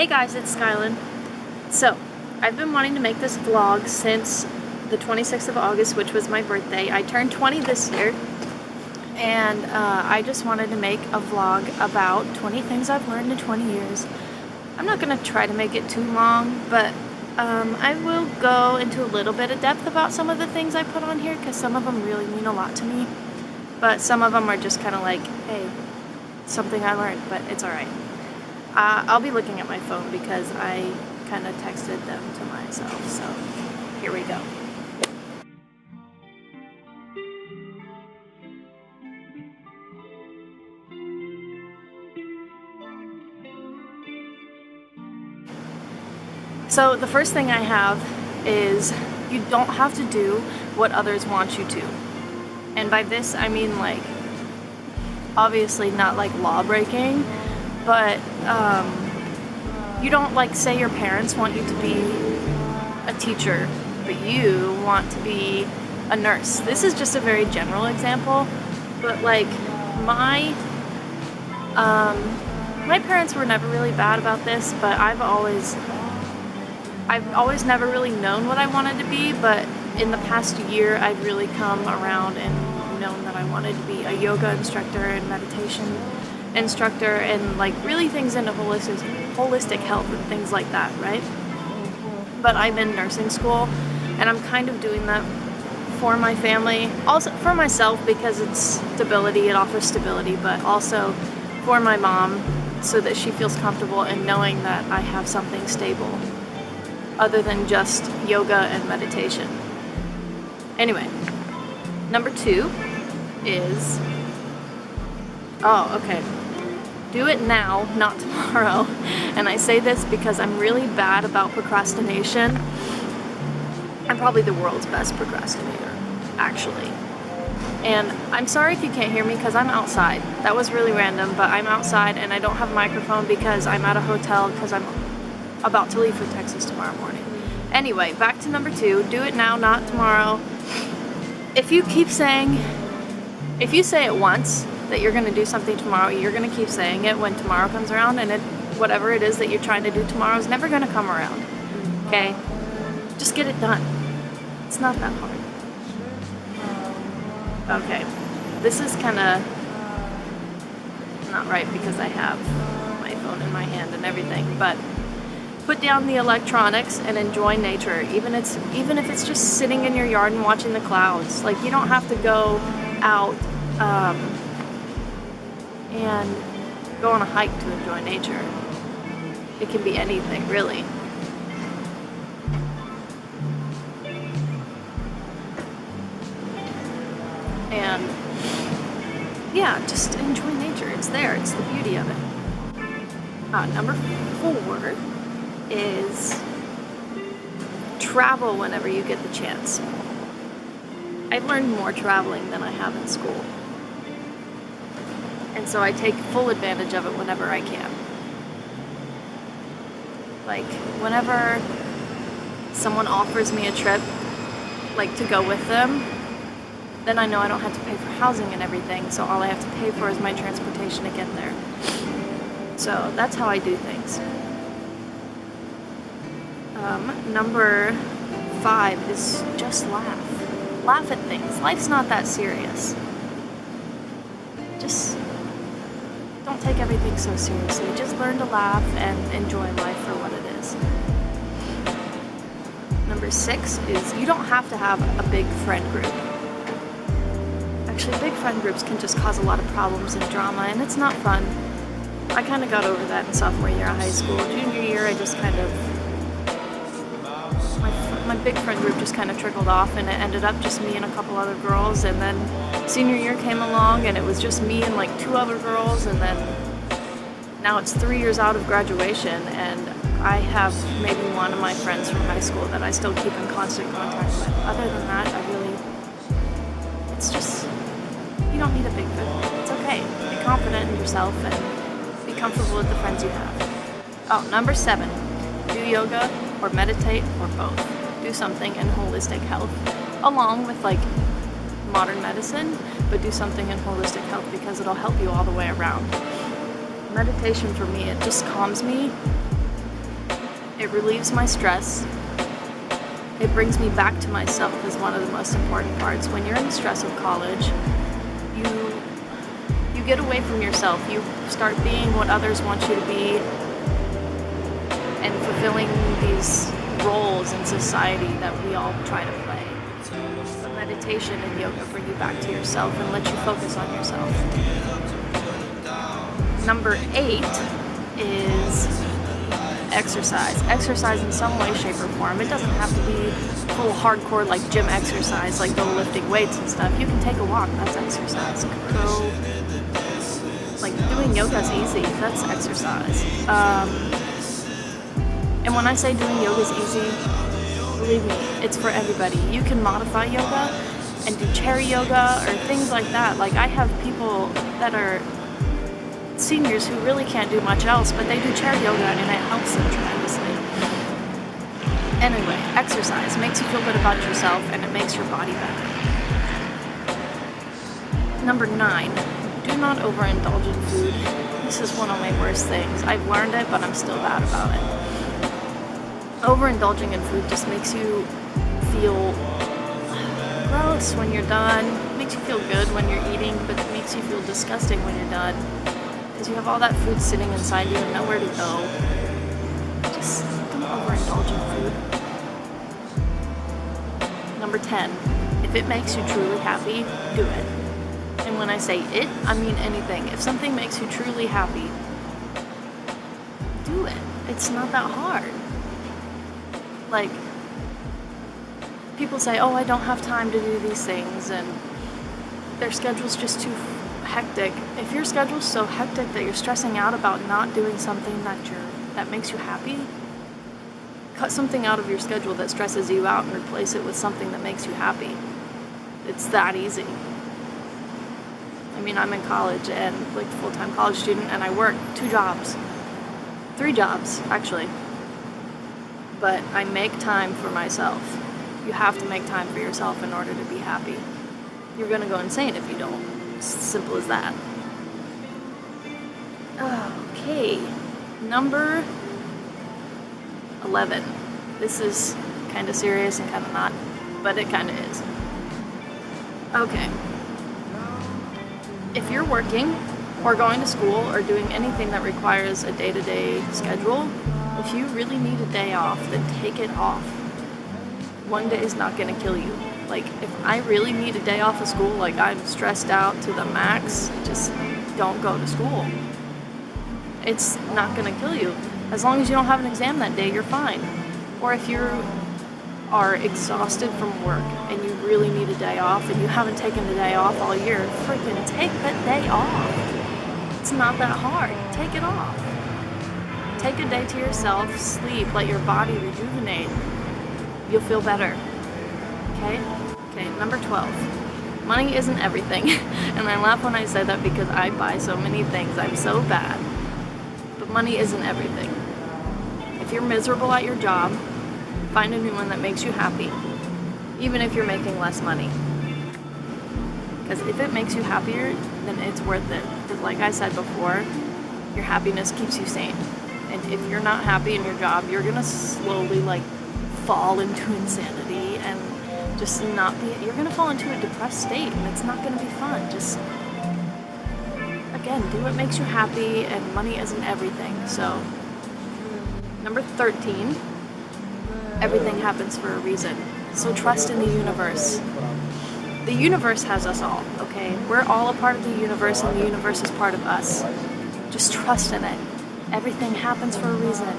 Hey guys, it's Skylin. So, I've been wanting to make this vlog since the 26th of August, which was my birthday. I turned 20 this year, and I just wanted to make a vlog about 20 things I've learned in 20 years. I'm not going to try to make it too long, but I will go into a little bit of depth about some of the things I put on here, because some of them really mean a lot to me, but some of them are just kind of like, hey, something I learned, but it's alright. I'll be looking at my phone because I kind of texted them to myself, so here we go. So the first thing I have is you don't have to do what others want you to. And by this I mean, like, obviously not like law breaking, but you don't, like, say your parents want you to be a teacher, but you want to be a nurse. This is just a very general example, but like my parents were never really bad about this, but I've always never really known what I wanted to be, but in the past year I've really come around and known that I wanted to be a yoga instructor and meditation instructor and like really things into holistic health and things like that, right? But I'm in nursing school and I'm kind of doing that for my family, also for myself because it's stability, it offers stability, but also for my mom so that she feels comfortable in knowing that I have something stable other than just yoga and meditation. Anyway, number 2 is, do it now, not tomorrow. And I say this because I'm really bad about procrastination. I'm probably the world's best procrastinator, actually. And I'm sorry if you can't hear me because I'm outside. That was really random, but I'm outside and I don't have a microphone because I'm at a hotel because I'm about to leave for Texas tomorrow morning. Anyway, back to number 2, do it now, not tomorrow. If you say it once, that you're going to do something tomorrow, you're going to keep saying it when tomorrow comes around, and whatever it is that you're trying to do tomorrow is never going to come around, okay? Just get it done. It's not that hard. Okay, this is kind of not right because I have my phone in my hand and everything, but put down the electronics and enjoy nature, even if it's just sitting in your yard and watching the clouds. Like, you don't have to go out and go on a hike to enjoy nature. It can be anything, really. And yeah, just enjoy nature. It's there. It's the beauty of it. Number 4 is travel whenever you get the chance. I've learned more traveling than I have in school. And so I take full advantage of it whenever I can. Like, whenever someone offers me a trip, like to go with them, then I know I don't have to pay for housing and everything, so all I have to pay for is my transportation to get there. So that's how I do things. Number 5 is just laugh. Laugh at things. Life's not that serious. Just don't take everything so seriously. Just learn to laugh and enjoy life for what it is. Number 6 is you don't have to have a big friend group. Actually, big friend groups can just cause a lot of problems and drama, and it's not fun. I kind of got over that in sophomore year of high school. Junior year, I just kind of, my big friend group just kind of trickled off, and it ended up just me and a couple other girls, and then senior year came along and it was just me and like 2 other girls, and then now it's 3 years out of graduation and I have maybe one of my friends from high school that I still keep in constant contact with. Other than that, it's just, you don't need a big friend group. It's okay. Be confident in yourself and be comfortable with the friends you have. Number 7, do yoga or meditate or both. Do something in holistic health, along with like modern medicine, but do something in holistic health because it'll help you all the way around. Meditation for me, it just calms me It relieves my stress. It brings me back to myself is one of the most important parts. When you're in the stress of college, you get away from yourself. You start being what others want you to be and fulfilling these roles in society that we all try to play. But meditation and yoga bring you back to yourself and let you focus on yourself. Number 8 is exercise. Exercise in some way, shape, or form. It doesn't have to be full hardcore like gym exercise, like go lifting weights and stuff. You can take a walk, that's exercise. Go, like doing yoga is easy, that's exercise. And when I say doing yoga is easy, believe me, it's for everybody. You can modify yoga and do chair yoga or things like that. Like I have people that are seniors who really can't do much else, but they do chair yoga and it helps them tremendously. Anyway, exercise makes you feel good about yourself and it makes your body better. Number 9, do not overindulge in food. This is one of my worst things. I've learned it, but I'm still bad about it. Overindulging in food just makes you feel gross when you're done. It makes you feel good when you're eating, but it makes you feel disgusting when you're done. Because you have all that food sitting inside you and nowhere to go. Just don't overindulge in food. Number 10, if it makes you truly happy, do it. And when I say it, I mean anything. If something makes you truly happy, do it. It's not that hard. Like, people say, oh, I don't have time to do these things, and their schedule's just too hectic. If your schedule's so hectic that you're stressing out about not doing something that makes you happy, cut something out of your schedule that stresses you out and replace it with something that makes you happy. It's that easy. I mean, I'm in college and like a full-time college student, and I work 2 jobs. 3 jobs, actually. But I make time for myself. You have to make time for yourself in order to be happy. You're gonna go insane if you don't. It's simple as that. Okay, number 11. This is kind of serious and kind of not, but it kind of is. Okay. If you're working or going to school or doing anything that requires a day-to-day schedule, if you really need a day off, then take it off. One day is not going to kill you. Like, if I really need a day off of school, like I'm stressed out to the max, just don't go to school. It's not going to kill you. As long as you don't have an exam that day, you're fine. Or if you are exhausted from work and you really need a day off and you haven't taken the day off all year, freaking take that day off. It's not that hard. Take it off. Take a day to yourself, sleep, let your body rejuvenate. You'll feel better. Okay? Okay, number 12. Money isn't everything. And I laugh when I say that because I buy so many things. I'm so bad. But money isn't everything. If you're miserable at your job, find a new one that makes you happy. Even if you're making less money. Because if it makes you happier, then it's worth it. Because like I said before, your happiness keeps you sane. And if you're not happy in your job, you're gonna slowly fall into insanity and just you're gonna fall into a depressed state and it's not gonna be fun. Just, again, do what makes you happy, and money isn't everything. So, number 13, everything happens for a reason. So trust in the universe. The universe has us all, okay? We're all a part of the universe and the universe is part of us. Just trust in it. Everything happens for a reason.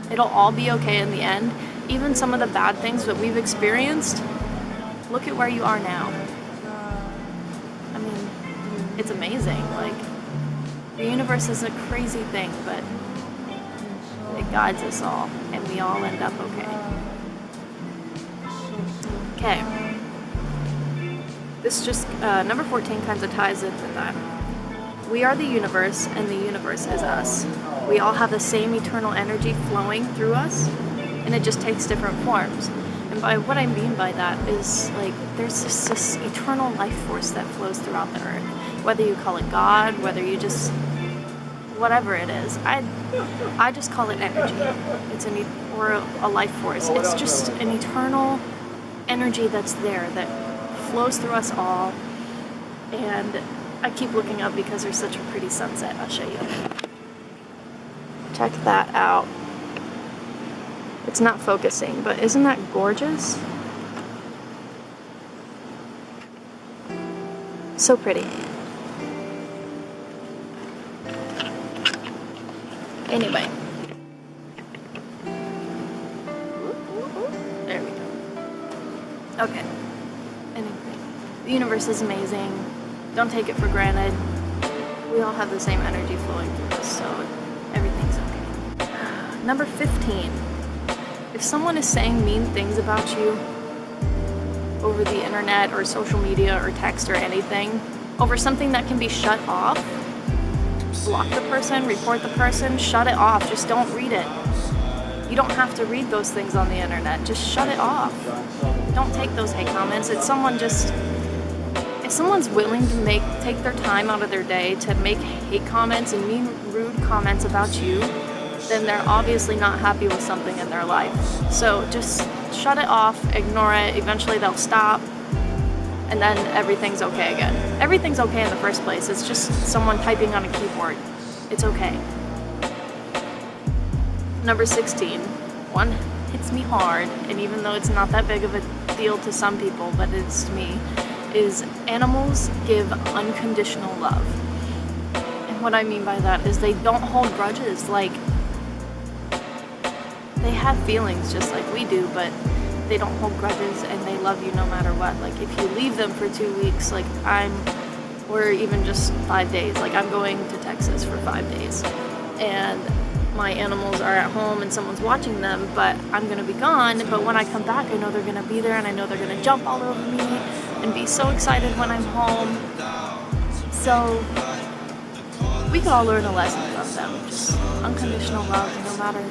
It'll all be okay in the end. Even some of the bad things that we've experienced, look at where you are now. I mean, it's amazing. The universe is a crazy thing, but it guides us all, and we all end up okay. Okay. This just, number 14 kind of ties into that. We are the universe, and the universe is us. We all have the same eternal energy flowing through us, and it just takes different forms. And by what I mean by that is, there's this eternal life force that flows throughout the earth. Whether you call it God, whether you just whatever it is. I just call it energy. It's or a life force. It's just an eternal energy that's there that flows through us all. And I keep looking up because there's such a pretty sunset. I'll show you. Check that out. It's not focusing, but isn't that gorgeous? So pretty. Anyway. There we go. Okay. Anyway. The universe is amazing. Don't take it for granted. We all have the same energy flowing through us, so everything's okay. Number 15. If someone is saying mean things about you over the internet or social media or text or anything, over something that can be shut off, block the person, report the person, shut it off. Just don't read it. You don't have to read those things on the internet. Just shut it off. Don't take those hate comments. If someone's willing to take their time out of their day to make hate comments and mean, rude comments about you, then they're obviously not happy with something in their life. So just shut it off, ignore it. Eventually they'll stop, and then everything's okay again. Everything's okay in the first place. It's just someone typing on a keyboard. It's okay. Number 16. One hits me hard, and even though it's not that big of a deal to some people, but it is to me, is animals give unconditional love. And what I mean by that is they don't hold grudges. Like, they have feelings just like we do, but they don't hold grudges and they love you no matter what. Like, if you leave them for 2 weeks, or even just 5 days, like I'm going to Texas for 5 days, and my animals are at home and someone's watching them, but I'm gonna be gone. But when I come back, I know they're gonna be there, and I know they're gonna jump all over me and be so excited when I'm home. So we could all learn a lesson from them. Just unconditional love, no matter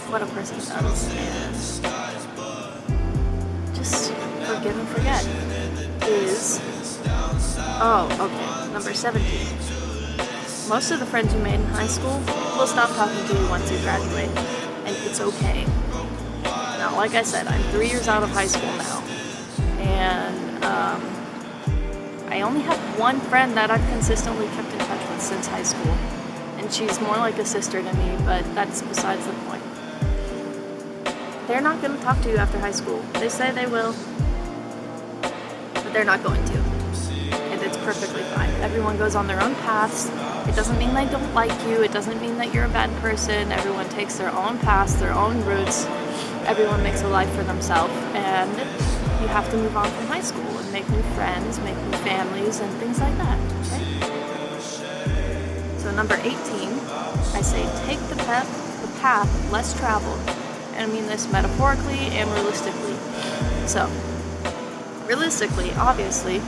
what a person does, and just forgive and forget is, number 17. Most of the friends you made in high school will stop talking to you once you graduate, and it's okay. Now, like I said, I'm 3 years out of high school now, and I only have one friend that I've consistently kept in touch with since high school, and she's more like a sister to me, but that's besides the point. They're not going to talk to you after high school. They say they will, but they're not going to. And it's perfectly fine. Everyone goes on their own paths. It doesn't mean they don't like you. It doesn't mean that you're a bad person. Everyone takes their own paths, their own routes. Everyone makes a life for themselves. And you have to move on from high school and make new friends, make new families, and things like that. Okay? So number 18, I say take the path less traveled. And I mean this metaphorically and realistically. So, realistically, obviously,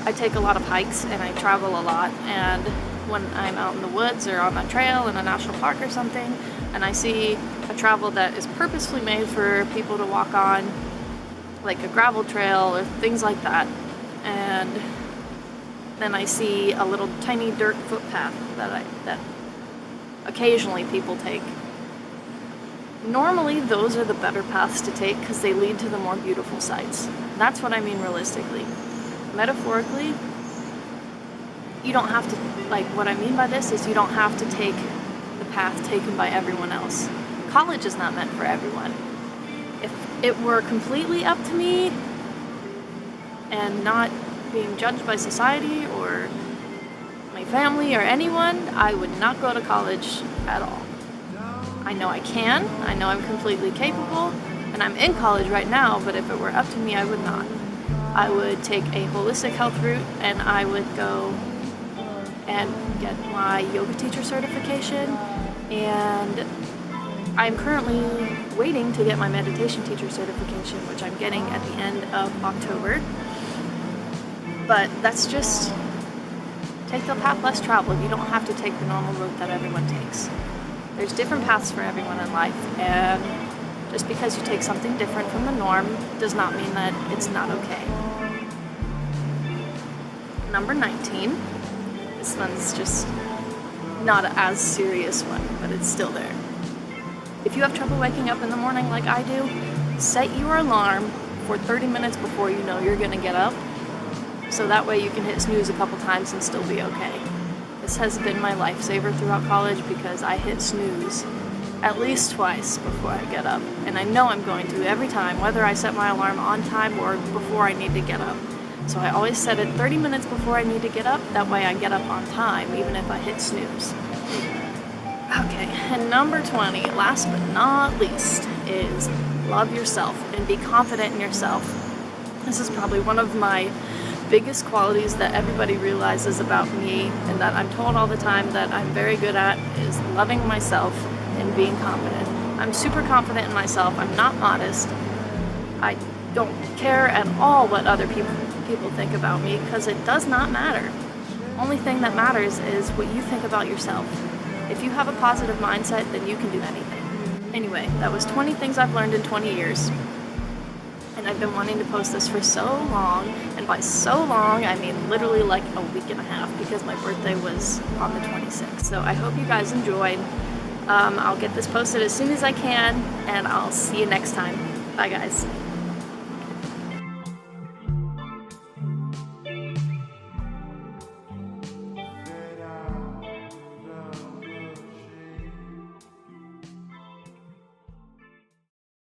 I take a lot of hikes and I travel a lot, and when I'm out in the woods or on a trail in a national park or something, and I see a travel that is purposely made for people to walk on, like a gravel trail or things like that, and then I see a little tiny dirt footpath that occasionally people take. Normally, those are the better paths to take because they lead to the more beautiful sights. That's what I mean realistically. Metaphorically, you don't have to, what I mean by this is you don't have to take the path taken by everyone else. College is not meant for everyone. If it were completely up to me and not being judged by society or my family or anyone, I would not go to college at all. I know I can, I know I'm completely capable, and I'm in college right now, but if it were up to me, I would not. I would take a holistic health route, and I would go and get my yoga teacher certification, and I'm currently waiting to get my meditation teacher certification, which I'm getting at the end of October. But that's just, take the path less traveled. You don't have to take the normal route that everyone takes. There's different paths for everyone in life, and just because you take something different from the norm does not mean that it's not okay. Number 19. This one's just not as serious one, but it's still there. If you have trouble waking up in the morning like I do, set your alarm for 30 minutes before you know you're gonna get up, so that way you can hit snooze a couple times and still be okay. This has been my lifesaver throughout college because I hit snooze at least twice before I get up, and I know I'm going to every time, whether I set my alarm on time or before I need to get up. So I always set it 30 minutes before I need to get up, that way I get up on time, even if I hit snooze. Okay, and number 20, last but not least, is love yourself and be confident in yourself. This is probably one of my biggest qualities that everybody realizes about me, and that I'm told all the time that I'm very good at, is loving myself and being confident. I'm super confident in myself. I'm not modest. I don't care at all what other people think about me, because it does not matter. Only thing that matters is what you think about yourself. If you have a positive mindset, then you can do anything. Anyway, that was 20 things I've learned in 20 years. And I've been wanting to post this for so long, and by so long, I mean literally like a week and a half, because my birthday was on the 26th. So I hope you guys enjoyed. I'll get this posted as soon as I can, and I'll see you next time. Bye guys.